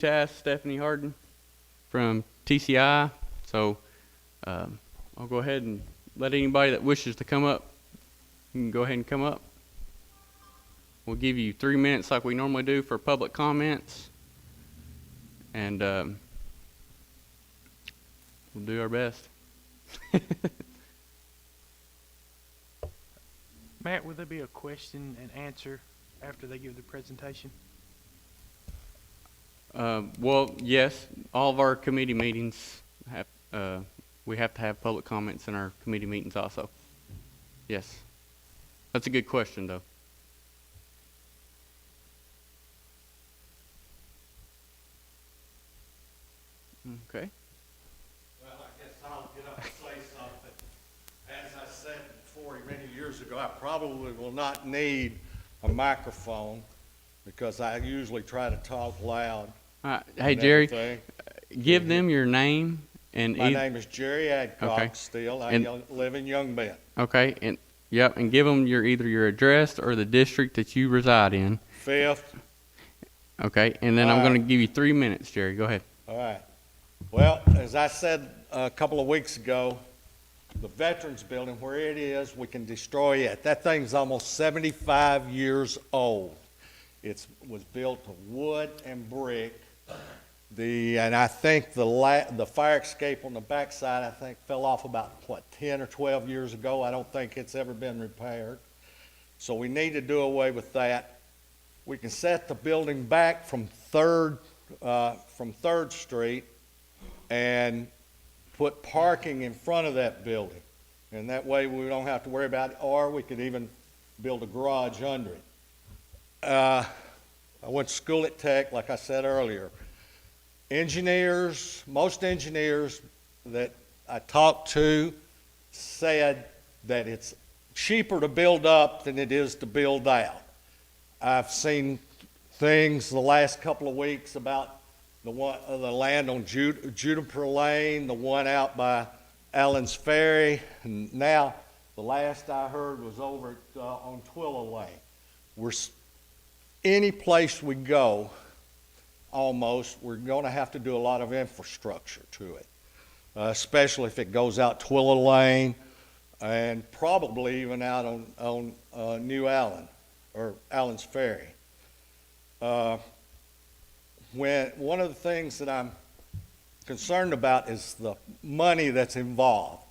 Task Stephanie Harden from TCI. So I'll go ahead and let anybody that wishes to come up, you can go ahead and come up. We'll give you 3 minutes like we normally do for public comments. And we'll do our best. Matt, will there be a question and answer after they give the presentation? Well, yes, all of our committee meetings have, we have to have public comments in our committee meetings also. Yes. That's a good question, though. Okay. Well, I guess I'll get up and say something. As I said before many years ago, I probably will not need a microphone because I usually try to talk loud. Hey, Jerry, Everything. give them your name and My name is Jerry Adcock. Okay. Still. I And- live in Young Bend. Okay, and yep, and give them either your address or the district that you reside in. Fifth. Okay, and then I'm going to give you 3 minutes, Jerry. Go ahead. All right. Well, as I said a couple of weeks ago, the Veterans Building, where it is, we can destroy it. That thing's almost 75 years old. It was built of wood and brick. And I think the fire escape on the backside, I think, fell off about, 10 or 12 years ago. I don't think it's ever been repaired. So we need to do away with that. We can set the building back from Third Street and put parking in front of that building. And that way we don't have to worry about it, or we could even build a garage under it. I went to school at Tech, like I said earlier. Most engineers that I talked to said that it's cheaper to build up than it is to build out. I've seen things the last couple of weeks about the land on Juniper Lane, the one out by Allen's Ferry, and now the last I heard was over on Twilla Lane. Any place we go, almost, we're going to have to do a lot of infrastructure to it, especially if it goes out Twilla Lane and probably even out on New Allen or Allen's Ferry. One of the things that I'm concerned about is the money that's involved.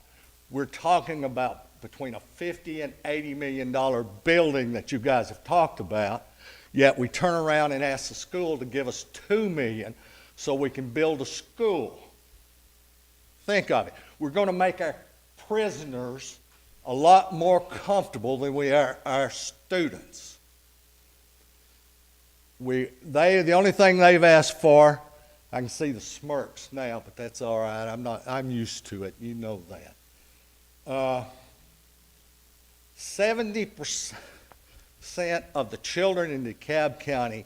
We're talking about between a $50 and $80 million building that you guys have talked about, yet we turn around and ask the school to give us $2 million so we can build a school. Think of it. We're going to make our prisoners a lot more comfortable than we are our students. The only thing they've asked for, I can see the smirks now, but that's all right. I'm used to it. You know that. 70% of the children in DeKalb County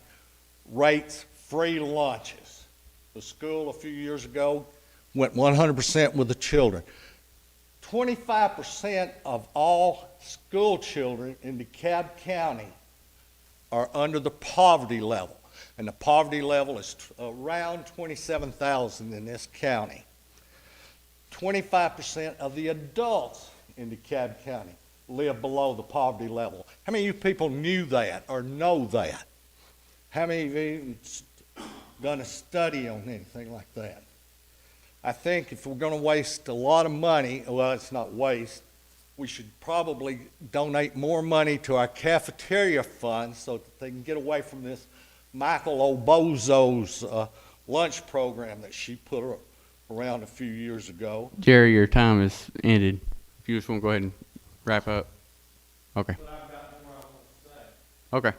rates free lunches. The school a few years ago went 100% with the children. 25% of all school children in DeKalb County are under the poverty level, and the poverty level is around 27,000 in this county. 25% of the adults in DeKalb County live below the poverty level. How many of you people knew that or know that? How many of you done a study on anything like that? I think if we're going to waste a lot of money, well, it's not waste, we should probably donate more money to our cafeteria fund so that they can get away from this Michael Obozo's lunch program that she put around a few years ago. Jerry, your time is ended. If you just want to go ahead and wrap up. Okay. But I've got more I want to say, Okay.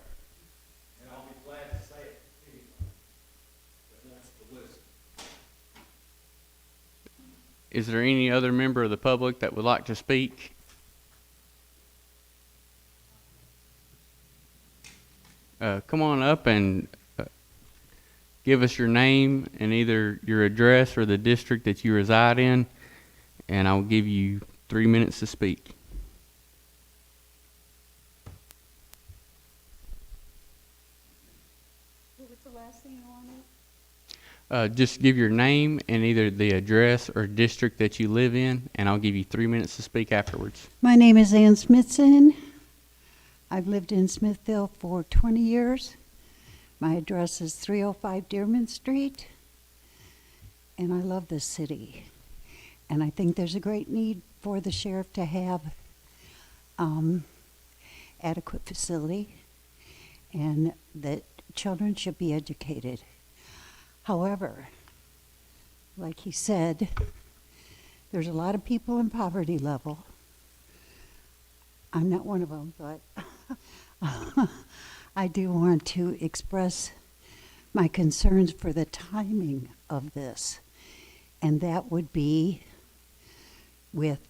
and I'll be glad to say it to anyone that wants to listen. Is there any other member of the public that would like to speak? Come on up and give us your name and either your address or the district that you reside in, and I'll give you 3 minutes to speak. What was the last thing you wanted? just give your name and either the address or district that you live in, and I'll give you 3 minutes to speak afterwards. My name is Ann Smithson. I've lived in Smithville for 20 years. My address is 305 Dearman Street, and I love this city. And I think there's a great need for the sheriff to have adequate facility, and that children should be educated. However, like he said, there's a lot of people in poverty level. I'm not one of them, but I do want to express my concerns for the timing of this. And that would be with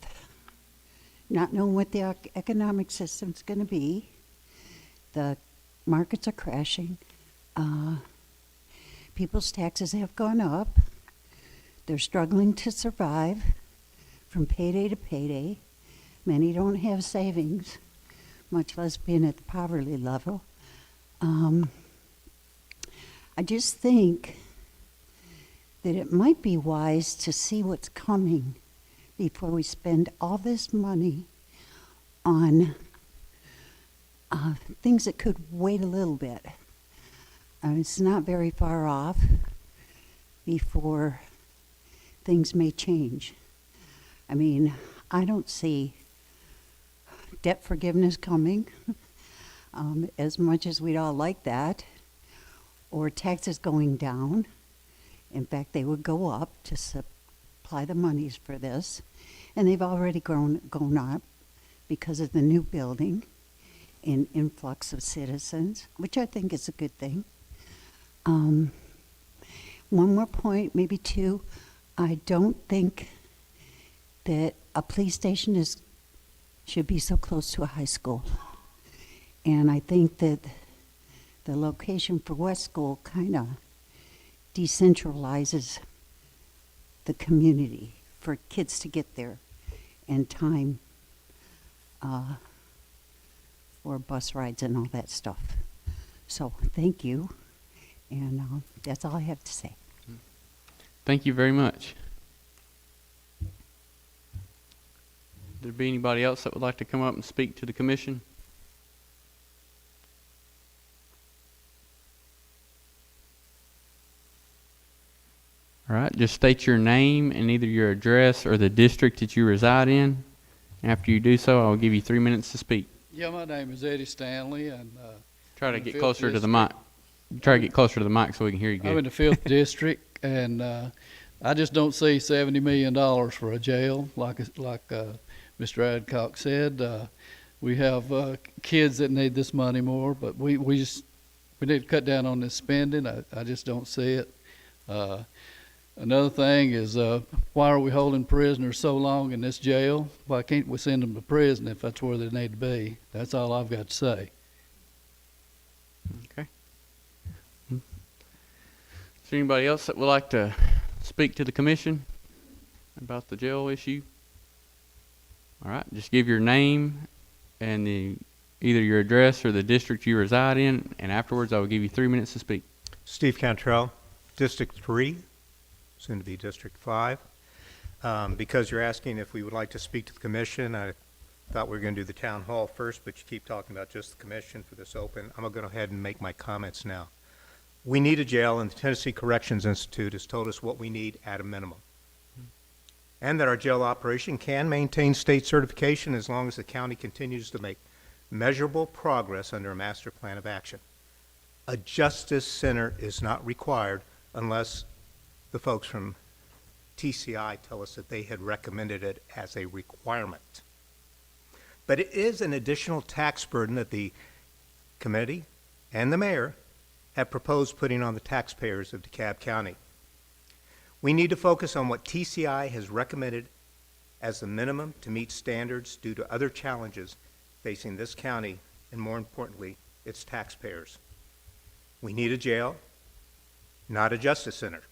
not knowing what the economic system's going to be. The markets are crashing. People's taxes have gone up. They're struggling to survive from payday to payday. Many don't have savings, much less being at the poverty level. I just think that it might be wise to see what's coming before we spend all this money on things that could wait a little bit. It's not very far off before things may change. I mean, I don't see debt forgiveness coming as much as we'd all like that, or taxes going down. In fact, they would go up to supply the monies for this, and they've already gone up because of the new building and influx of citizens, which I think is a good thing. One more point, maybe two. I don't think that a police station should be so close to a high school. And I think that the location for West School kind of decentralizes the community for kids to get there and time for bus rides and all that stuff. So thank you, and that's all I have to say. Thank you very much. There be anybody else that would like to come up and speak to the commission? All right, just state your name and either your address or the district that you reside in. After you do so, I'll give you 3 minutes to speak. Yeah, my name is Eddie Stanley, and Try to in the get 5th closer to the mic. Try to get closer to the mic so we can hear you I'm in good. the 5th district, and I just don't see $70 million for a jail, like Mr. Adcock said. We have kids that need this money more, but we need to cut down on this spending. I just don't see it. Another thing is, why are we holding prisoners so long in this jail? Why can't we send them to prison if that's where they need to be? That's all I've got to say. Okay. Is there anybody else that would like to speak to the commission about the jail issue? All right, just give your name and either your address or the district you reside in, and afterwards I will give you 3 minutes to speak. Steve Cantrell, District 3, soon to be District 5. Because you're asking if we would like to speak to the commission, I thought we were going to do the town hall first, but you keep talking about just the commission for this open. I'm going to go ahead and make my comments now. We need a jail, and the Tennessee Corrections Institute has told us what we need at a minimum. And that our jail operation can maintain state certification as long as the county continues to make measurable progress under a master plan of action. A justice center is not required unless the folks from TCI tell us that they had recommended it as a requirement. But it is an additional tax burden that the committee and the mayor have proposed putting on the taxpayers of DeKalb County. We need to focus on what TCI has recommended as the minimum to meet standards due to other challenges facing this county and, more importantly, its taxpayers. We need a jail, not a justice center.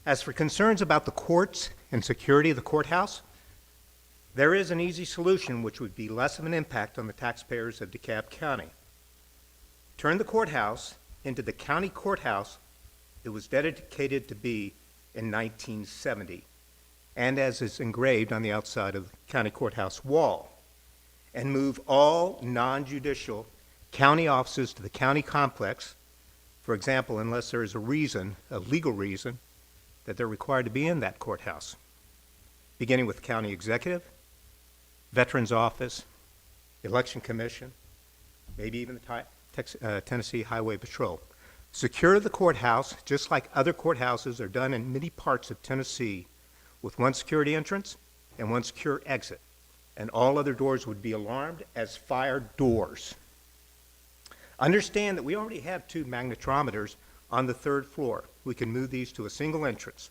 As for concerns about the courts and security of the courthouse, there is an easy solution which would be less of an impact on the taxpayers of DeKalb County. Turn the courthouse into the county courthouse it was dedicated to be in 1970, and as is engraved on the outside of the county courthouse wall, and move all non-judicial county offices to the county complex, for example, unless there is a reason, a legal reason, that they're required to be in that courthouse, beginning with county executive, veterans office, election commission, maybe even the Tennessee Highway Patrol. Secure the courthouse, just like other courthouses are done in many parts of Tennessee, with one security entrance and one secure exit, and all other doors would be alarmed as fire doors. Understand that we already have 2 magnetometers on the 3rd floor. We can move these to a single entrance.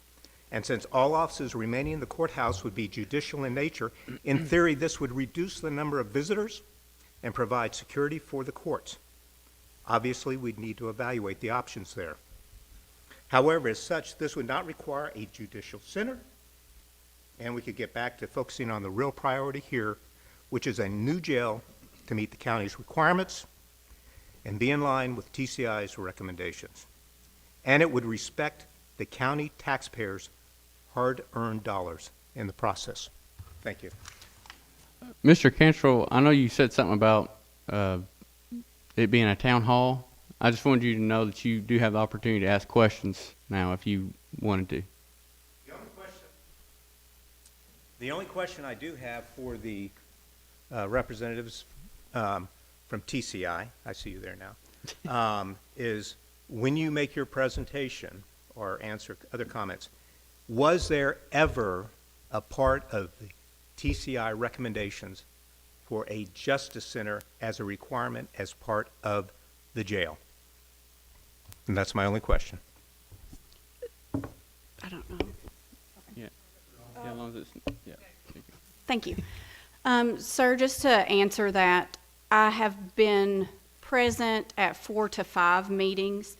And since all offices remaining in the courthouse would be judicial in nature, in theory, this would reduce the number of visitors and provide security for the courts. Obviously, we'd need to evaluate the options there. However, as such, this would not require a judicial center, and we could get back to focusing on the real priority here, which is a new jail to meet the county's requirements and be in line with TCI's recommendations. And it would respect the county taxpayers' hard-earned dollars in the process. Thank you. Mr. Cantrell, I know you said something about it being a town hall. I just wanted you to know that you do have the opportunity to ask questions now if you wanted to. The only question I do have for the representatives from TCI, I see you there now, is when you make your presentation or answer other comments, was there ever a part of the TCI recommendations for a justice center as a requirement as part of the jail? And that's my only question. I don't know. Yeah, as long as it's, yeah. Thank you. Sir, just to answer that, I have been present at 4 to 5 meetings,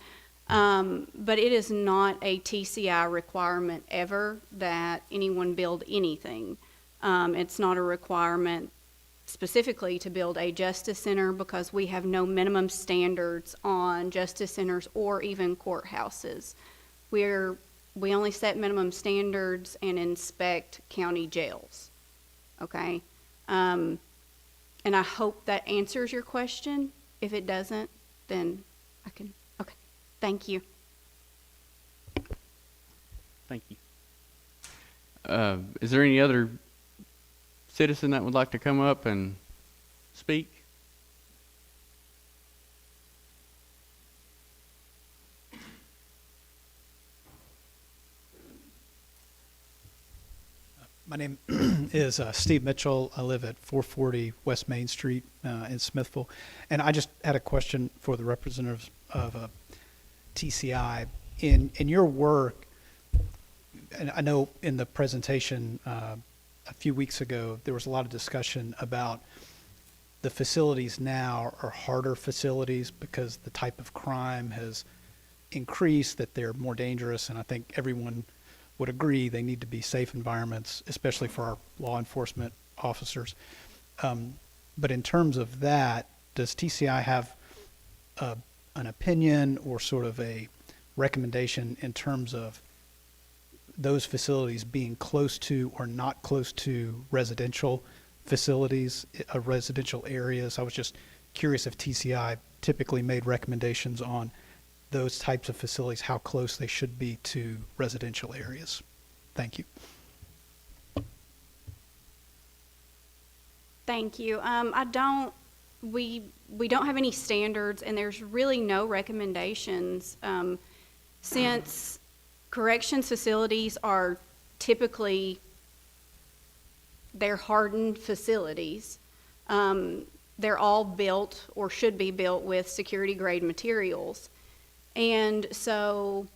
but it is not a TCI requirement ever that anyone build anything. It's not a requirement specifically to build a justice center because we have no minimum standards on justice centers or even courthouses. We only set minimum standards and inspect county jails. Okay? And I hope that answers your question. If it doesn't, then I can, okay. Thank you. Thank you. Is there any other citizen that would like to come up and speak? My name is Steve Mitchell. I live at 440 West Main Street in Smithville. And I just had a question for the representatives of TCI. In your work, and I know in the presentation a few weeks ago, there was a lot of discussion about the facilities now are harder facilities because the type of crime has increased, that they're more dangerous, and I think everyone would agree they need to be safe environments, especially for our law enforcement officers. But in terms of that, does TCI have an opinion or sort of a recommendation in terms of those facilities being close to or not close to residential facilities, residential areas? I was just curious if TCI typically made recommendations on those types of facilities, how close they should be to residential areas. Thank you. Thank you. We don't have any standards, and there's really no recommendations since corrections facilities are typically, they're hardened facilities. They're all built or should be built with security grade materials. And so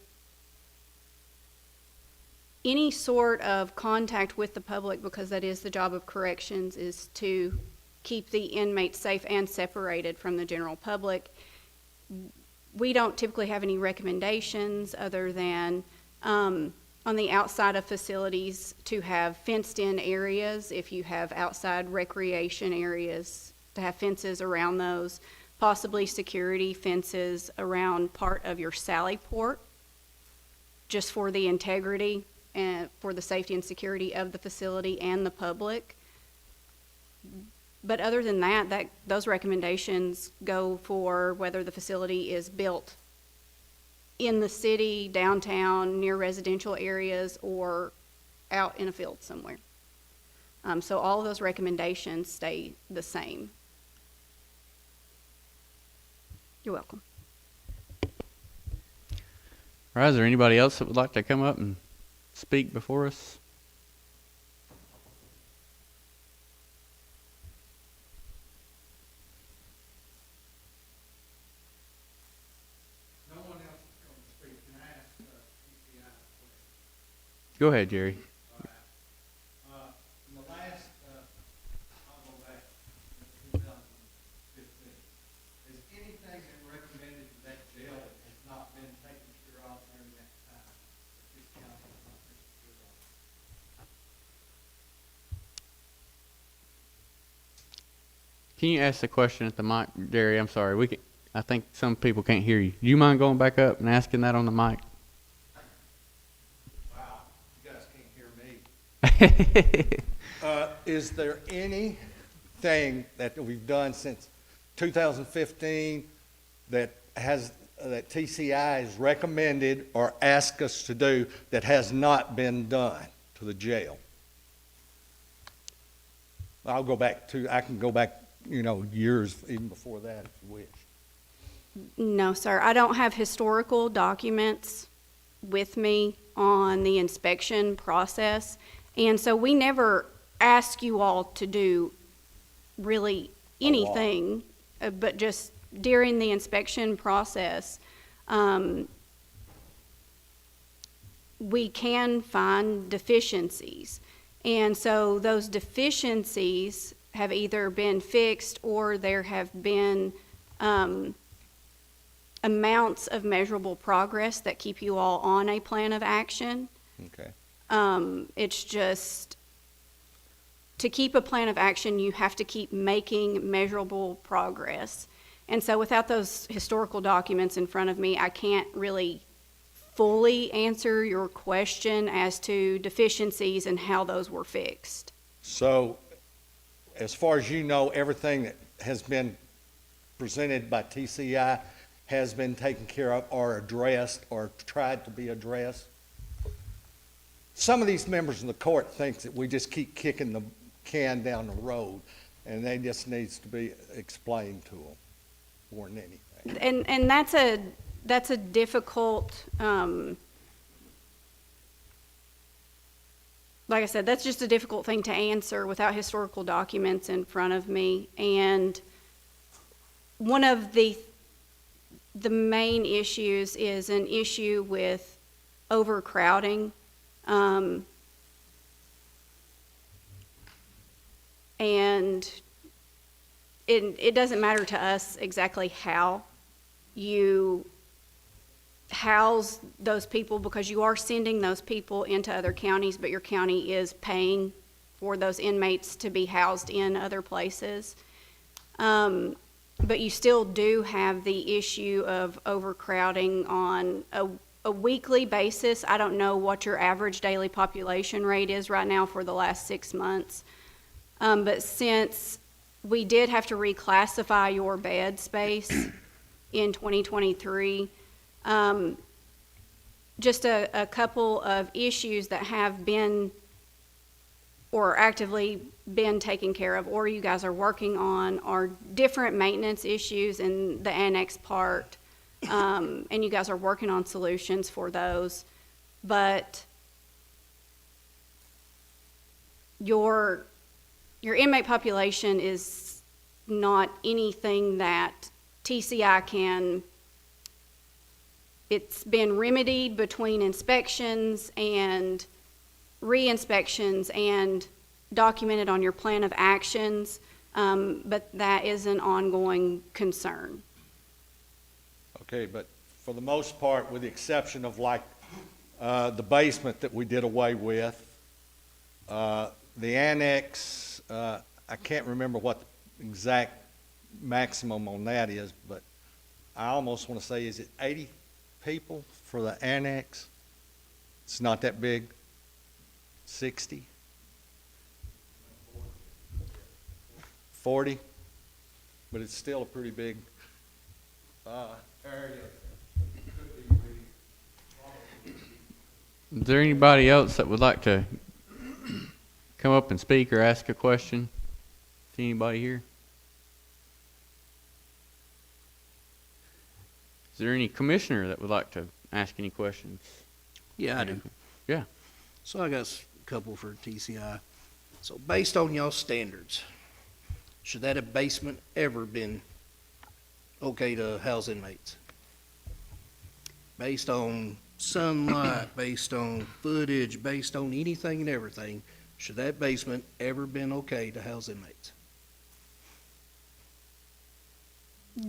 any sort of contact with the public, because that is the job of corrections, is to keep the inmates safe and separated from the general public. We don't typically have any recommendations other than on the outside of facilities to have fenced-in areas. If you have outside recreation areas, to have fences around those, possibly security fences around part of your sally port just for the integrity and for the safety and security of the facility and the public. But other than that, those recommendations go for whether the facility is built in the city, downtown, near residential areas, or out in a field somewhere. So all of those recommendations stay the same. You're welcome. All right, is there anybody else that would like to come up and speak before us? No one else is going to speak. Can I ask TCI a question? Go ahead, Jerry. In the last, I'll go back to 2015, is anything that recommended to that jail that has not been taken care of during that time? That this council has not taken care of? Can you ask the question at the mic, Jerry? I'm sorry. I think some people can't hear you. Do you mind going back up and asking that on the mic? Wow, you guys can't hear me. Is there anything that we've done since 2015 that TCI has recommended or asked us to do that has not been done to the jail? I can go back, years even before that if you wish. No, sir. I don't have historical documents with me on the inspection process. And so we never ask you all to do really anything, but just during the inspection process, we can find deficiencies. And so those deficiencies have either been fixed or there have been amounts of measurable progress that keep you all on a plan of action. Okay. It's just, to keep a plan of action, you have to keep making measurable progress. And so without those historical documents in front of me, I can't really fully answer your question as to deficiencies and how those were fixed. So, as far as you know, everything that has been presented by TCI has been taken care of or addressed or tried to be addressed? Some of these members of the court think that we just keep kicking the can down the road, and they just needs to be explained to them more than anything. And that's a difficult, like I said, that's just a difficult thing to answer without historical documents in front of me. And one of the main issues is an issue with overcrowding. And it doesn't matter to us exactly how you house those people, because you are sending those people into other counties, but your county is paying for those inmates to be housed in other places. But you still do have the issue of overcrowding on a weekly basis. I don't know what your average daily population rate is right now for the last 6 months. But since we did have to reclassify your bed space in 2023, just a couple of issues that have been or actively been taken care of or you guys are working on are different maintenance issues in the annex part, and you guys are working on solutions for those. But your inmate population is not anything that TCI can. It's been remedied between inspections and re-inspections and documented on your plan of actions, but that is an ongoing concern. Okay, but for the most part, with the exception of the basement that we did away with, the annex, I can't remember what the exact maximum on that is, but I almost want to say, is it 80 people for the annex? It's not that big? 60? 40? But it's still a pretty big area. Is there anybody else that would like to come up and speak or ask a question? See anybody here? Is there any commissioner that would like to ask any questions? Yeah, I do. Yeah. So I got a couple for TCI. So based on y'all standards, should that have basement ever been okay to house inmates? Based on sunlight, based on footage, based on anything and everything, should that basement ever been okay to house inmates?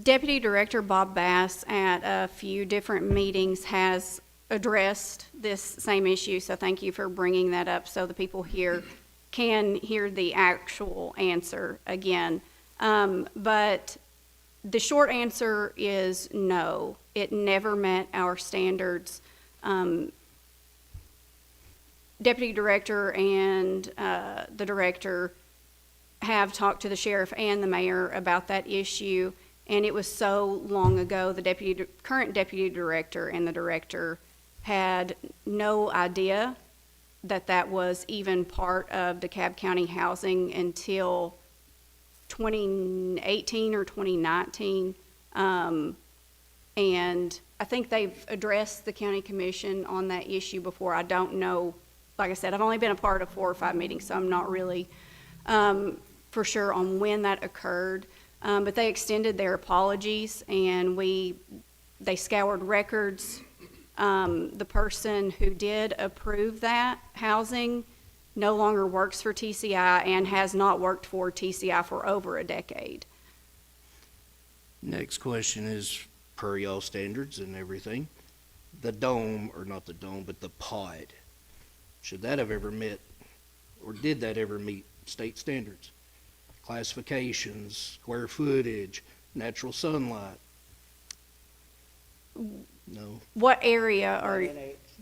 Deputy Director Bob Bass at a few different meetings has addressed this same issue, so thank you for bringing that up so the people here can hear the actual answer again. But the short answer is no. It never met our standards. Deputy Director and the Director have talked to the Sheriff and the Mayor about that issue, and it was so long ago, the current Deputy Director and the Director had no idea that that was even part of DeKalb County housing until 2018 or 2019. And I think they've addressed the county commission on that issue before. I don't know, like I said, I've only been a part of 4 or 5 meetings, so I'm not really for sure on when that occurred. But they extended their apologies, and they scoured records. The person who did approve that housing no longer works for TCI and has not worked for TCI for over a decade. Next question is, per y'all standards and everything, the dome, or not the dome, but the pod, should that have ever met, or did that ever meet state standards? Classifications, square footage, natural sunlight? No. What area are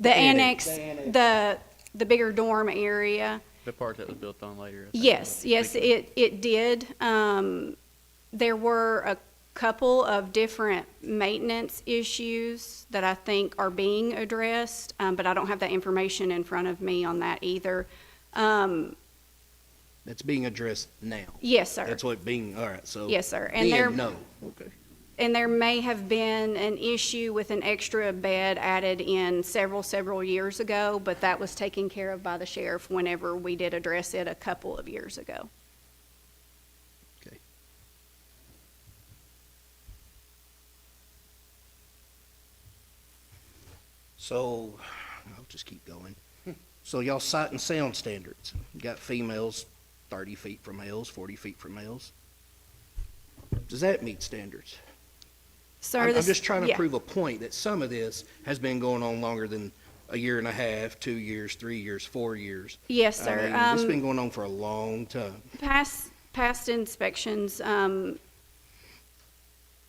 the annex, the bigger dorm area? The part that was built on later. Yes, it did. There were a couple of different maintenance issues that I think are being addressed, but I don't have that information in front of me on that either. That's being addressed now? Yes, sir. That's what being, all right, so. Yes, sir. No, okay. And there may have been an issue with an extra bed added in several years ago, but that was taken care of by the sheriff whenever we did address it a couple of years ago. Okay. So, I'll just keep going. So y'all sight and sound standards, you got females 30 feet from males, 40 feet from males. Does that meet standards? Sir, I'm this- just trying to yeah. prove a point that some of this has been going on longer than a year and a half, 2 years, 3 years, 4 years. Yes, I sir. mean, this has been going on for a long time. Past inspections,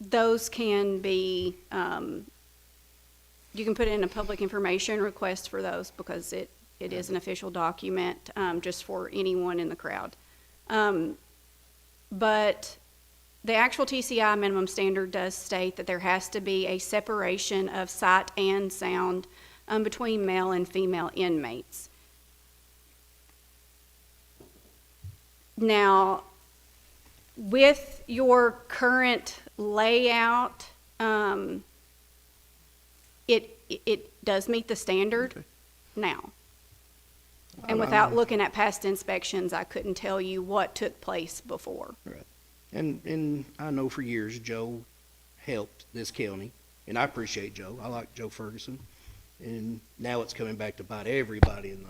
those can be, you can put in a public information request for those because it is an official document, just for anyone in the crowd. But the actual TCI minimum standard does state that there has to be a separation of sight and sound between male and female inmates. Now, with your current layout, it does meet the standard now. And without looking at past inspections, I couldn't tell you what took place before. Right. And I know for years Joe helped this county, and I appreciate Joe. I like Joe Ferguson. And now it's coming back to bite everybody in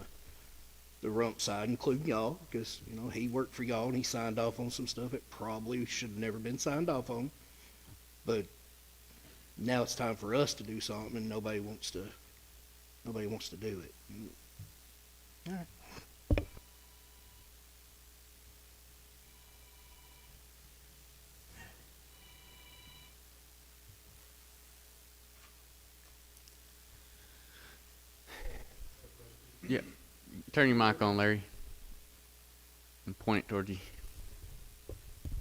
the rump side, including y'all, because, you know, he worked for y'all and he signed off on some stuff that probably should have never been signed off on. But now it's time for us to do something, and nobody wants to do it. All right. Turn your mic on, Larry, and point it towards you.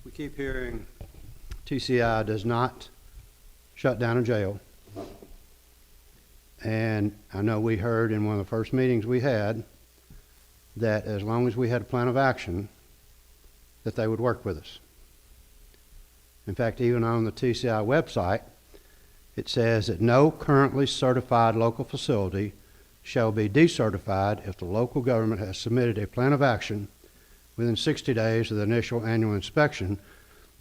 We keep hearing TCI does not shut down a jail. And I know we heard in one of the first meetings we had that as long as we had a plan of action, that they would work with us. In fact, even on the TCI website, it says that no currently certified local facility shall be decertified if the local government has submitted a plan of action within 60 days of the initial annual inspection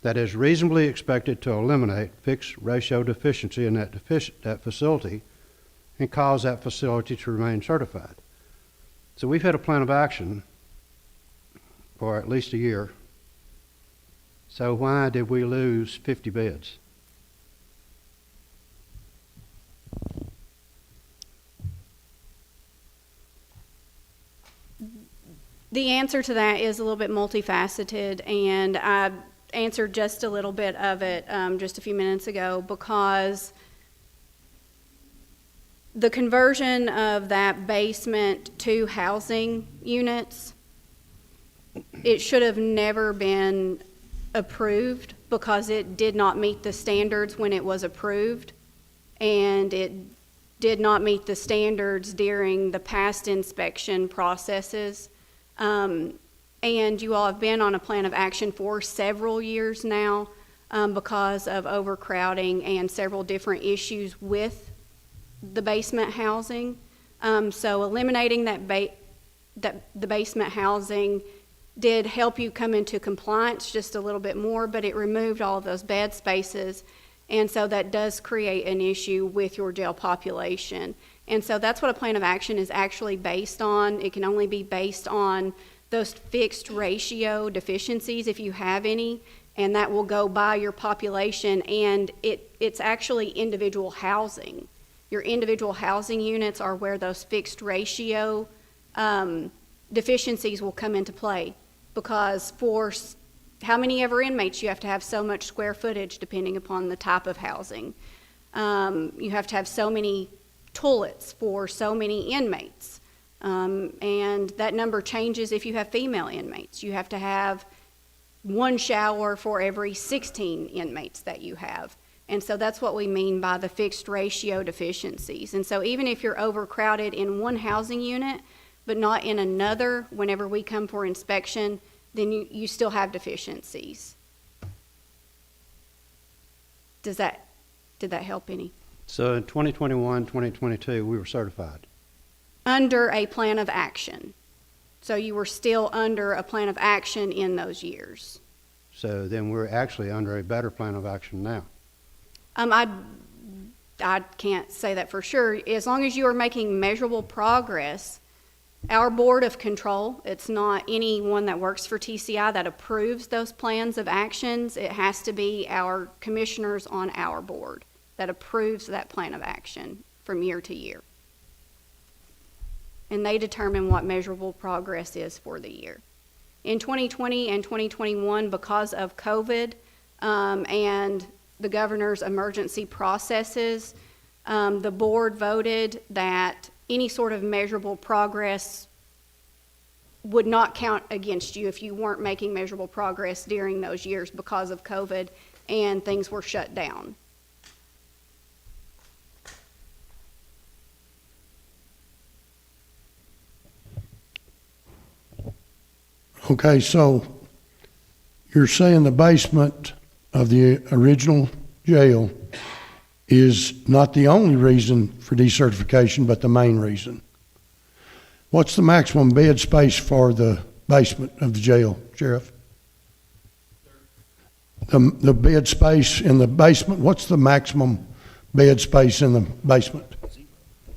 that is reasonably expected to eliminate fixed ratio deficiency in that facility and cause that facility to remain certified. So we've had a plan of action for at least a year. So why did we lose 50 beds? The answer to that is a little bit multifaceted, and I answered just a little bit of it just a few minutes ago, because the conversion of that basement to housing units, it should have never been approved because it did not meet the standards when it was approved, and it did not meet the standards during the past inspection processes. And you all have been on a plan of action for several years now because of overcrowding and several different issues with the basement housing. So eliminating the basement housing did help you come into compliance just a little bit more, but it removed all of those bed spaces. And so that does create an issue with your jail population. And so that's what a plan of action is actually based on. It can only be based on those fixed ratio deficiencies, if you have any, and that will go by your population, and it's actually individual housing. Your individual housing units are where those fixed ratio deficiencies will come into play, because for how many ever inmates, you have to have so much square footage depending upon the type of housing. You have to have so many toilets for so many inmates. And that number changes if you have female inmates. You have to have one shower for every 16 inmates that you have. And so that's what we mean by the fixed ratio deficiencies. And so even if you're overcrowded in one housing unit, but not in another, whenever we come for inspection, then you still have deficiencies. Did that help any? So in 2021, 2022, we were certified. Under a plan of action. So you were still under a plan of action in those years. So then we're actually under a better plan of action now. I can't say that for sure. As long as you are making measurable progress, our board of control, it's not anyone that works for TCI that approves those plans of actions. It has to be our commissioners on our board that approves that plan of action from year to year. And they determine what measurable progress is for the year. In 2020 and 2021, because of COVID and the governor's emergency processes, the board voted that any sort of measurable progress would not count against you if you weren't making measurable progress during those years because of COVID and things were shut down. Okay, so you're saying the basement of the original jail is not the only reason for decertification, but the main reason. What's the maximum bed space for the basement of the jail, Sheriff? The bed space in the basement, what's the maximum bed space in the basement?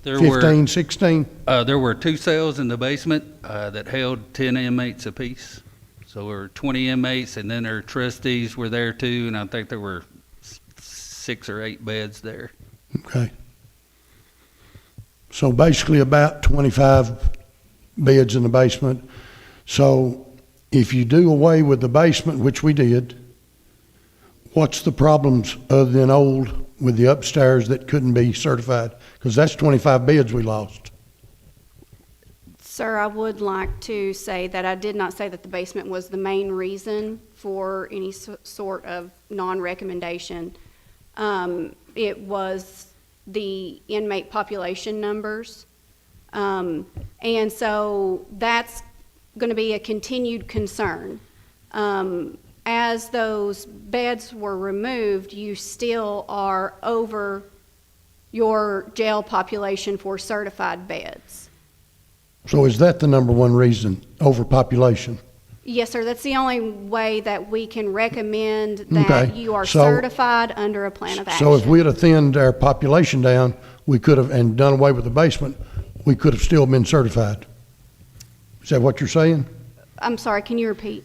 15, 16? There were 2 cells in the basement that held 10 inmates apiece. So there were 20 inmates, and then our trustees were there too, and I think there were 6 or 8 beds there. Okay. So basically about 25 beds in the basement. So if you do away with the basement, which we did, what's the problems other than old with the upstairs that couldn't be certified? Because that's 25 beds we lost. Sir, I would like to say that I did not say that the basement was the main reason for any sort of non-recommendation. It was the inmate population numbers. And so that's going to be a continued concern. As those beds were removed, you still are over your jail population for certified beds. So is that the number one reason, overpopulation? Yes, sir. That's the only way that we can recommend that Okay. you are So- certified under a plan of action. So if we had thinned our population down, we could have, and done away with the basement, we could have still been certified. Is that what you're saying? I'm sorry, can you repeat?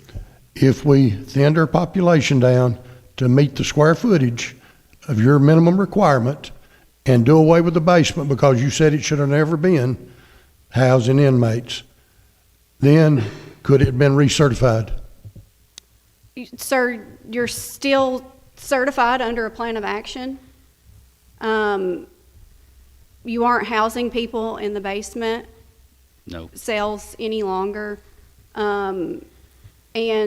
If we thinned our population down to meet the square footage of your minimum requirement and do away with the basement because you said it should have never been housing inmates, then could it have been recertified? Sir, you're still certified under a plan of action. You aren't housing people in the basement No. cells any longer. And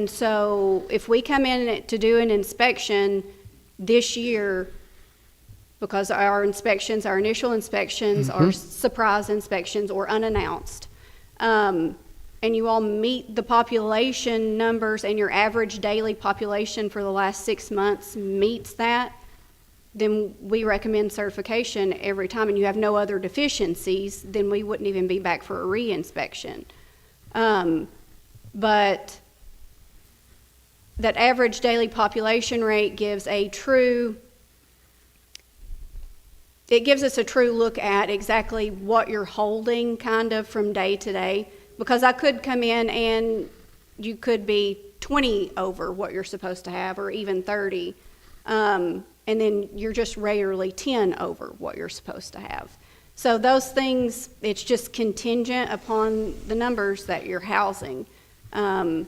so if we come in to do an inspection this year, because our inspections, our initial inspections are surprise inspections or unannounced, and you all meet the population numbers and your average daily population for the last 6 months meets that, then we recommend certification every time, and you have no other deficiencies, then we wouldn't even be back for a re-inspection. But that average daily population rate gives a true, it gives us a true look at exactly what you're holding kind of from day to day. Because I could come in and you could be 20 over what you're supposed to have, or even 30. And then you're just rarely 10 over what you're supposed to have. So those things, it's just contingent upon the numbers that you're housing. And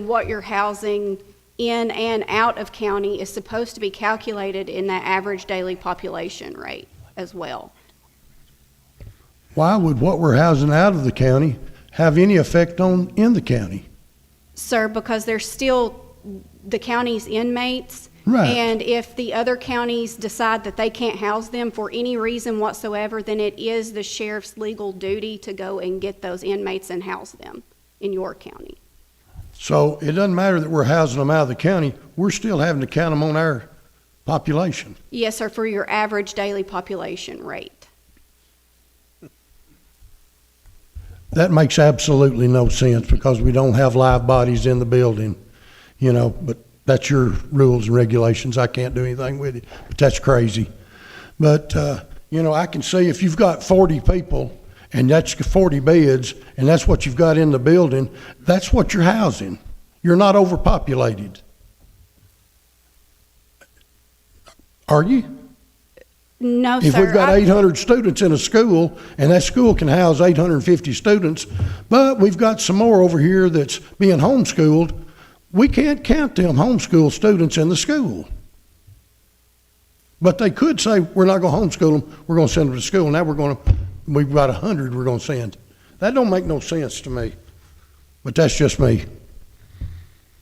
what you're housing in and out of county is supposed to be calculated in that average daily population rate as well. Why would what we're housing out of the county have any effect on in the county? Sir, because they're still the county's inmates. Right. And if the other counties decide that they can't house them for any reason whatsoever, then it is the sheriff's legal duty to go and get those inmates and house them in your county. So it doesn't matter that we're housing them out of the county, we're still having to count them on our population. Yes, sir, for your average daily population rate. That makes absolutely no sense because we don't have live bodies in the building, but that's your rules and regulations. I can't do anything with it, but that's crazy. But, I can see if you've got 40 people and that's 40 beds and that's what you've got in the building, that's what you're housing. You're not overpopulated. Are you? No, If sir. we've got 800 students in a school, and that school can house 850 students, but we've got some more over here that's being homeschooled, we can't count them homeschool students in the school. But they could say, we're not going to homeschool them, we're going to send them to school. Now we've got 100 we're going to send. That don't make no sense to me, but that's just me.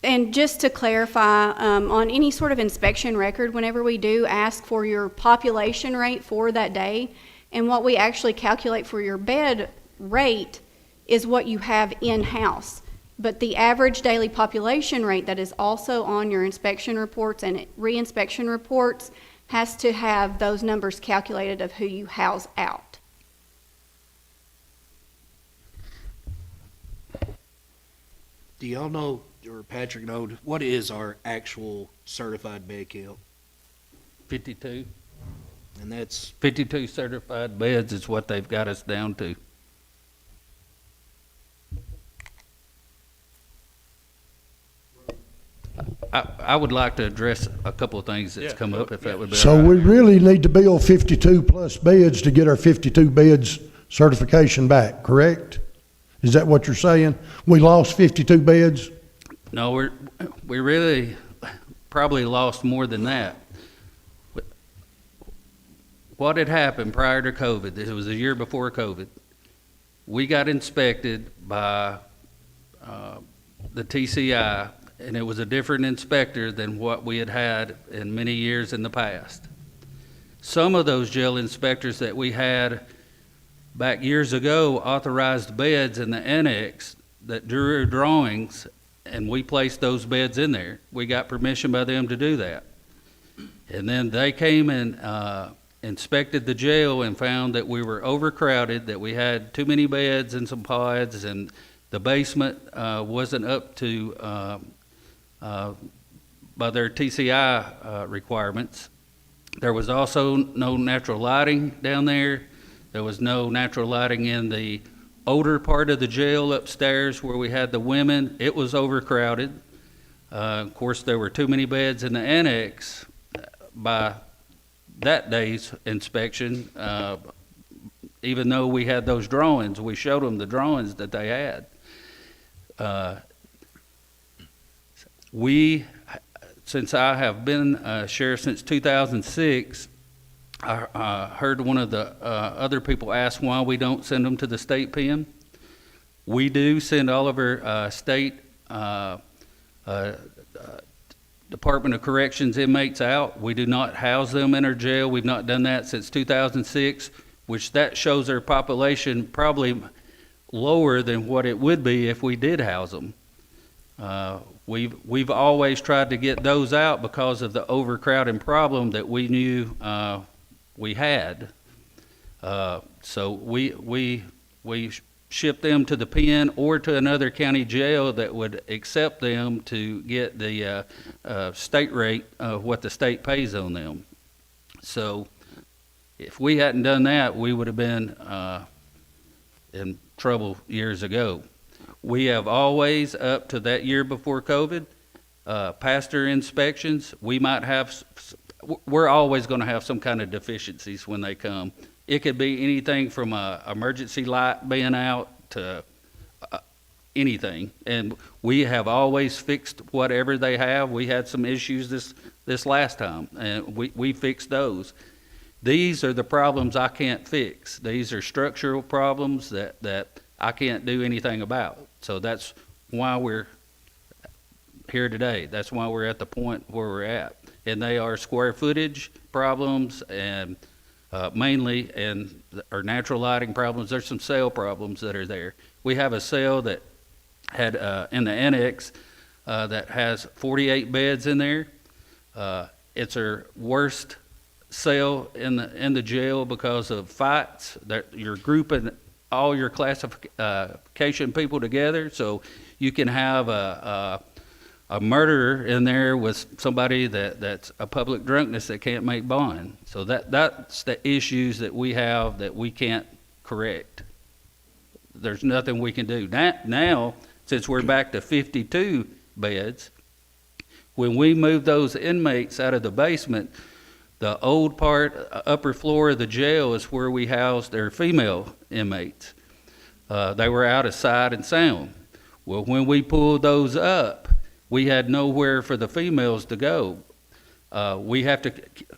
And just to clarify, on any sort of inspection record, whenever we do ask for your population rate for that day, and what we actually calculate for your bed rate is what you have in-house. But the average daily population rate that is also on your inspection reports and re-inspection reports has to have those numbers calculated of who you house out. Do y'all know, or Patrick know, what is our actual certified bed count? 52. And that's, 52 certified beds is what they've got us down to. I would like to address a couple of things that's come up, if that would be all So right. we really need to build 52 plus beds to get our 52 beds certification back, correct? Is that what you're saying? We lost 52 beds? No, we really probably lost more than that. what had happened prior to COVID, it was a year before COVID, we got inspected by the TCI, and it was a different inspector than what we had in many years in the past. Some of those jail inspectors that we had back years ago authorized beds in the annex that drew drawings, and we placed those beds in there. We got permission by them to do that. And then they came and inspected the jail and found that we were overcrowded, that we had too many beds and some pods, and the basement wasn't up to by their TCI requirements. There was also no natural lighting down there. There was no natural lighting in the older part of the jail upstairs where we had the women. It was overcrowded. Of course, there were too many beds in the annex by that day's inspection. Even though we had those drawings, we showed them the drawings that they had. Since I have been sheriff since 2006, I heard one of the other people ask why we don't send them to the state pen. We do send all of our state Department of Corrections inmates out. We do not house them in our jail. We've not done that since 2006, which that shows our population probably lower than what it would be if we did house them. We've always tried to get those out because of the overcrowding problem that we knew we had. So we ship them to the pen or to another county jail that would accept them to get the state rate of what the state pays on them. So if we hadn't done that, we would have been in trouble years ago. We have always, up to that year before COVID, pastor inspections, we're always going to have some kind of deficiencies when they come. It could be anything from a emergency light being out to anything. And we have always fixed whatever they have. We had some issues this last time, and we fixed those. These are the problems I can't fix. These are structural problems that I can't do anything about. So that's why we're here today. That's why we're at the point where we're at. And they are square footage problems and mainly, and our natural lighting problems. There's some cell problems that are there. We have a cell that had in the annex that has 48 beds in there. It's our worst cell in the jail because of fights. That you're grouping all your classification people together, so you can have a murderer in there with somebody that's a public drunkenness that can't make bond. So that's the issues that we have that we can't correct. There's nothing we can do. Now, since we're back to 52 beds, when we move those inmates out of the basement, the old part, upper floor of the jail is where we housed their female inmates. They were out of sight and sound. Well, when we pulled those up, we had nowhere for the females to go. We have to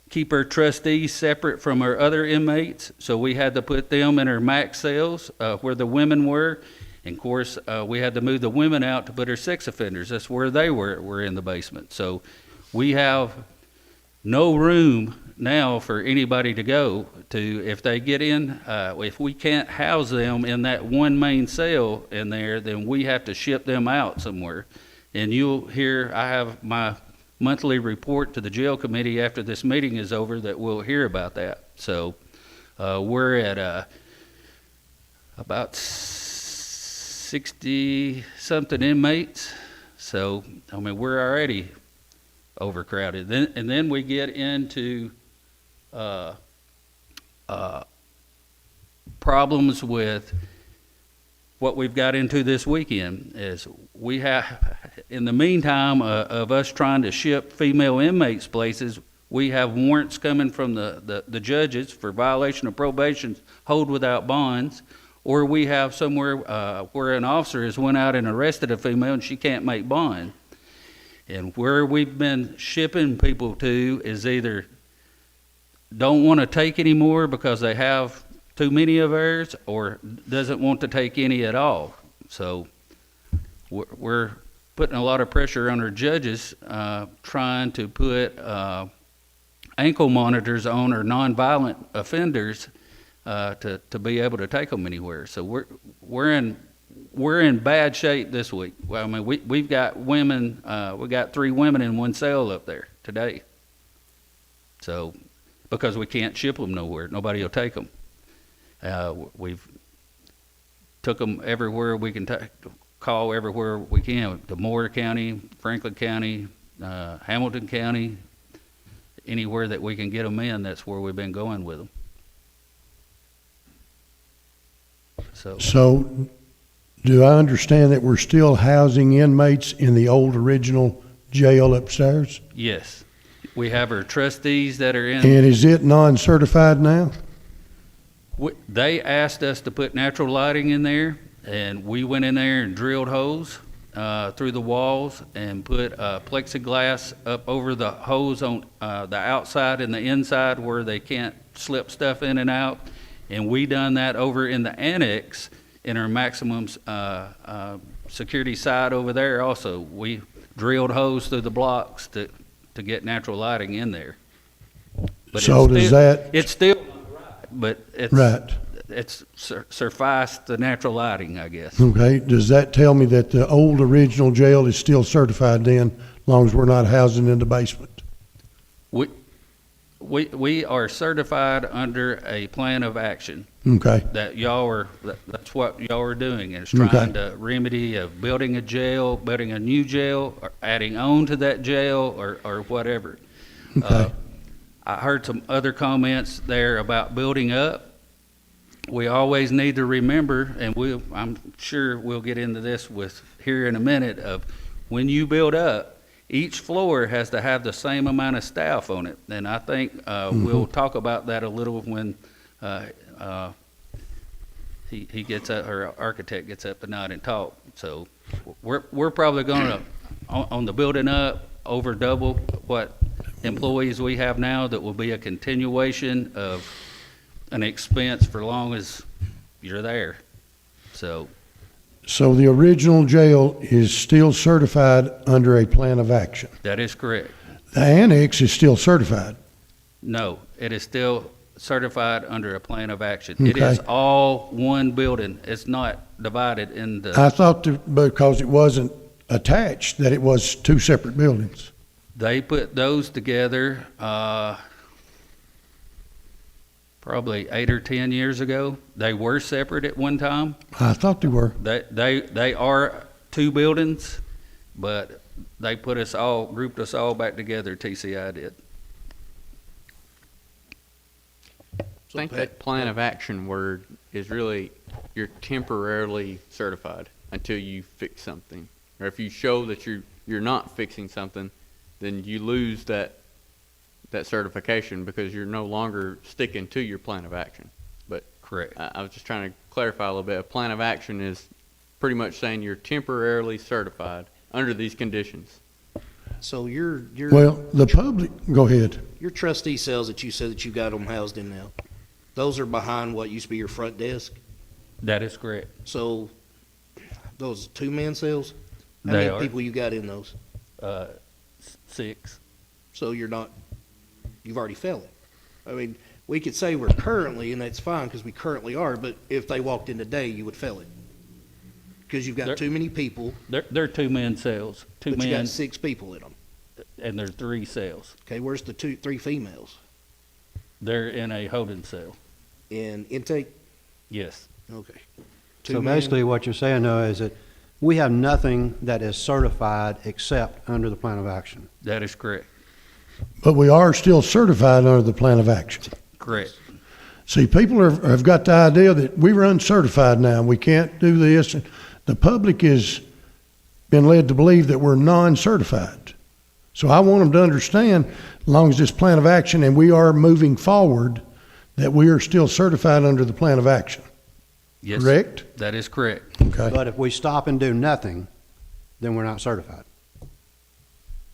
keep our trustees separate from our other inmates, so we had to put them in our max cells where the women were. And of course, we had to move the women out to put our sex offenders. That's where they were in the basement. So we have no room now for anybody to go to. If they get in, if we can't house them in that one main cell in there, then we have to ship them out somewhere. And you'll hear, I have my monthly report to the jail committee after this meeting is over that we'll hear about that. So we're at about 60-something inmates. So, I mean, we're already overcrowded. And then we get into problems with what we've got into this weekend is we have, in the meantime of us trying to ship female inmates places, we have warrants coming from the judges for violation of probation, hold without bonds, or we have somewhere where an officer has went out and arrested a female and she can't make bond. And where we've been shipping people to is either don't want to take any more because they have too many of ours, or doesn't want to take any at all. So we're putting a lot of pressure on our judges, trying to put ankle monitors on our nonviolent offenders to be able to take them anywhere. So we're in bad shape this week. Well, I mean, we've got women, we got 3 women in one cell up there today. So, because we can't ship them nowhere, nobody will take them. We've took them everywhere we can call everywhere we can, to Moore County, Franklin County, Hamilton County, anywhere that we can get them in, that's where we've been going with them. So, do I understand that we're still housing inmates in the old original jail upstairs? Yes. We have our trustees that are in. And is it non-certified now? They asked us to put natural lighting in there, and we went in there and drilled holes through the walls and put plexiglass up over the hose on the outside and the inside where they can't slip stuff in and out. And we done that over in the annex in our maximum security side over there also. We drilled holes through the blocks to get natural lighting in there. But So does that? It's still not right, but it's Right. it's sufficed the natural lighting, I guess. Okay, does that tell me that the old original jail is still certified then, as long as we're not housing in the basement? We are certified under a plan of action Okay, that that's what y'all are doing, is Okay. trying to remedy of building a jail, building a new jail, or adding on to that jail, or whatever. okay. I heard some other comments there about building up. We always need to remember, and I'm sure we'll get into this here in a minute, of when you build up, each floor has to have the same amount of staff on it. And I think we'll talk about that a little when he gets up, or our architect gets up tonight and talk. So we're probably going to, on the building up, over double what employees we have now. That will be a continuation of an expense for long as you're there. So the original jail is still certified under a plan of action. That is correct. The annex is still certified. No, it is still certified under a plan of action. It is Okay. all one building. It's not divided into. I thought because it wasn't attached, that it was 2 separate buildings. They put those together probably 8 or 10 years ago. They were separate at one time. I thought they were. They are 2 buildings, but they grouped us all back together. TCI did. I think that plan of action word is really, you're temporarily certified until you fix something. Or if you show that you're not fixing something, then you lose that certification because you're no longer sticking to your plan of action. But Correct. I was just trying to clarify a little bit. A plan of action is pretty much saying you're temporarily certified under these conditions. So your Well, the public, go ahead. your trustee cells that you said that you got them housed in now, those are behind what used to be your front desk. That is correct. So those 2-man cells. How They many are. people you got in those? 6. So you've already filled it. I mean, we could say we're currently, and that's fine because we currently are, but if they walked in today, you would fill it. Because you've got They're- too many people, They're 2-man cells. but you 2-man, got 6 people in them. and there's 3 cells. Okay, where's the 3 females? They're in a holding cell. In intake? Yes. Okay. So 2-man? basically what you're saying though is that we have nothing that is certified except under the plan of action. That is correct. But we are still certified under the plan of action. Correct. See, people have got the idea that we run certified now, we can't do this. The public has been led to believe that we're non-certified. So I want them to understand, as long as this plan of action and we are moving forward, that we are still certified under the plan of action. Yes. Correct? That is correct. Okay. But if we stop and do nothing, then we're not certified.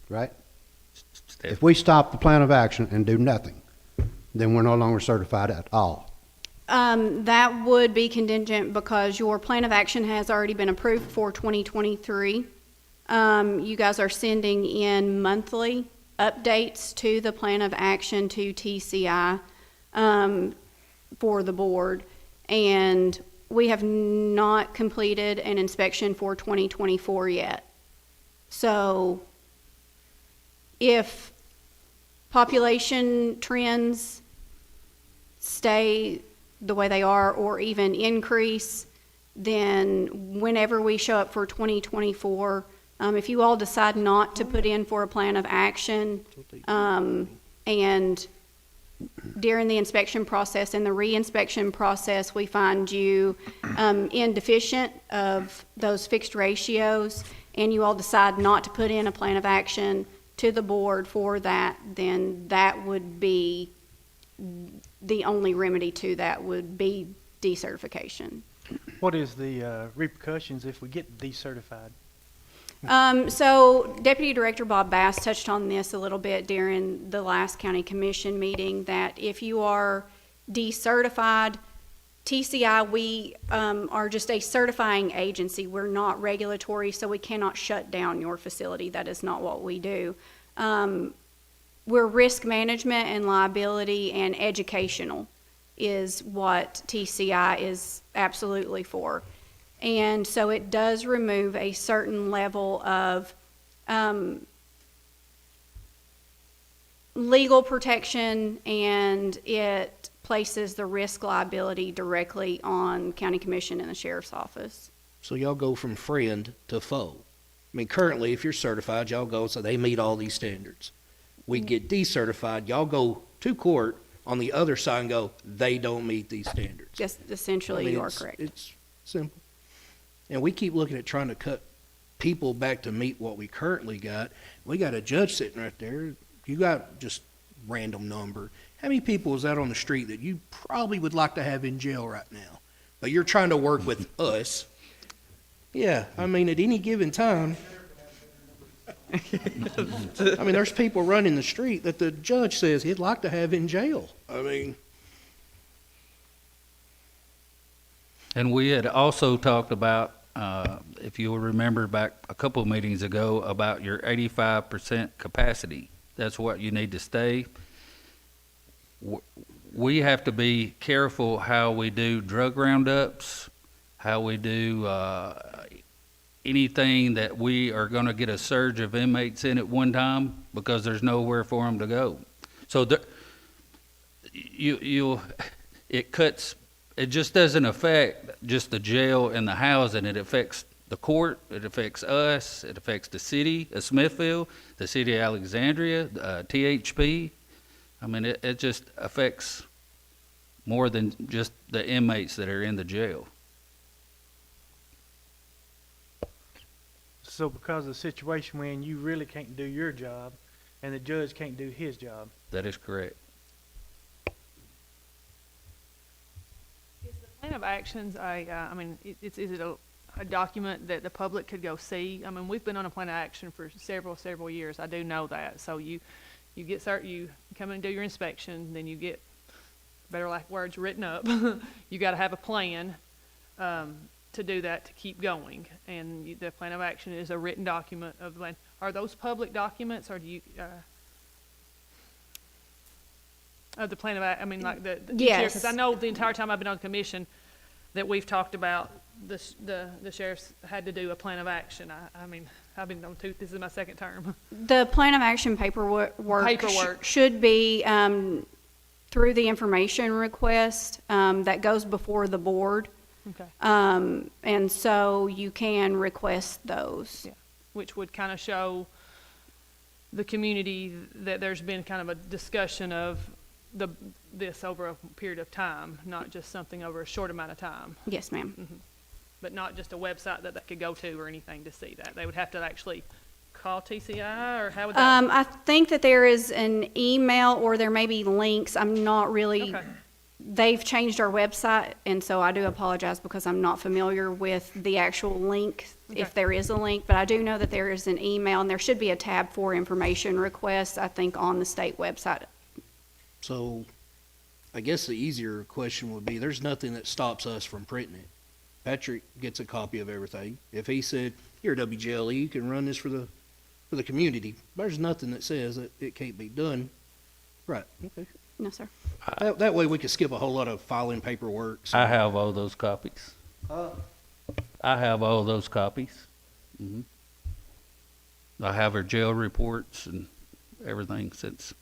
Right? If we stop the plan of action and do nothing, then we're no longer certified at all. That would be contingent because your plan of action has already been approved for 2023. You guys are sending in monthly updates to the plan of action to TCI for the board. And we have not completed an inspection for 2024 yet. So if population trends stay the way they are or even increase, then whenever we show up for 2024, if you all decide not to put in for a plan of action, and during the inspection process and the re-inspection process, we find you indeficient of those fixed ratios, and you all decide not to put in a plan of action to the board for that, then that would be the only remedy to that would be decertification. What is the repercussions if we get decertified? So Deputy Director Bob Bass touched on this a little bit during the last county commission meeting, that if you are decertified, TCI, we are just a certifying agency. We're not regulatory, so we cannot shut down your facility. That is not what we do. We're risk management and liability and educational is what TCI is absolutely for. And so it does remove a certain level of legal protection, and it places the risk liability directly on county commission and the sheriff's office. So y'all go from friend to foe. I mean, currently, if you're certified, y'all go, so they meet all these standards. We get decertified, y'all go to court on the other side and go, they don't meet these standards. Just essentially, I mean, you are it's- correct. It's simple. And we keep looking at trying to cut people back to meet what we currently got. We got a judge sitting right there. You got just random number. How many people is out on the street that you probably would like to have in jail right now? But you're trying to work with us. Yeah, I mean, at any given time. I mean, there's people running the street that the judge says he'd like to have in jail. I mean. And we had also talked about, if you'll remember back a couple of meetings ago, about your 85% capacity. That's what you need to stay. We have to be careful how we do drug roundups, how we do anything that we are going to get a surge of inmates in at one time, because there's nowhere for them to go. So it just doesn't affect just the jail and the housing. It affects the court, it affects us, it affects the city of Smithfield, the city of Alexandria, THP. I mean, it just affects more than just the inmates that are in the jail. So because of the situation when you really can't do your job and the judge can't do his job. That is correct. Is the plan of actions is it a document that the public could go see? I mean, we've been on a plan of action for several years. I do know that. So you come and do your inspection, then you get, better like words, written up. You got to have a plan to do that, to keep going. And the plan of action is a written document of the plan. Are those public documents, or do you of the plan of action? I mean, like the Yes. Because I know the entire time I've been on the commission that we've talked about the sheriff's had to do a plan of action. I mean, I've been on this is my second term. The plan of action paperwork should be through the information request that goes before the board. Okay. And so you can request those. Yeah. Which would kind of show the community that there's been kind of a discussion of this over a period of time, not just something over a short amount of time. Yes, ma'am. Mm-hmm. But not just a website that they could go to or anything to see that. They would have to actually call TCI, or how would that? I think that there is an email, or there may be links. I'm not really. Okay. They've changed our website, and so I do apologize because I'm not familiar with the actual link, Okay. if there is a link, but I do know that there is an email, and there should be a tab for information requests, I think, on the state website. So I guess the easier question would be, there's nothing that stops us from printing it. Patrick gets a copy of everything. If he said, here, WJLE, you can run this for the community, there's nothing that says that it can't be done. Right, okay. No, sir. That way we could skip a whole lot of filing paperwork. so- I have all those copies. Uh, I have all those copies. I have her jail reports and everything since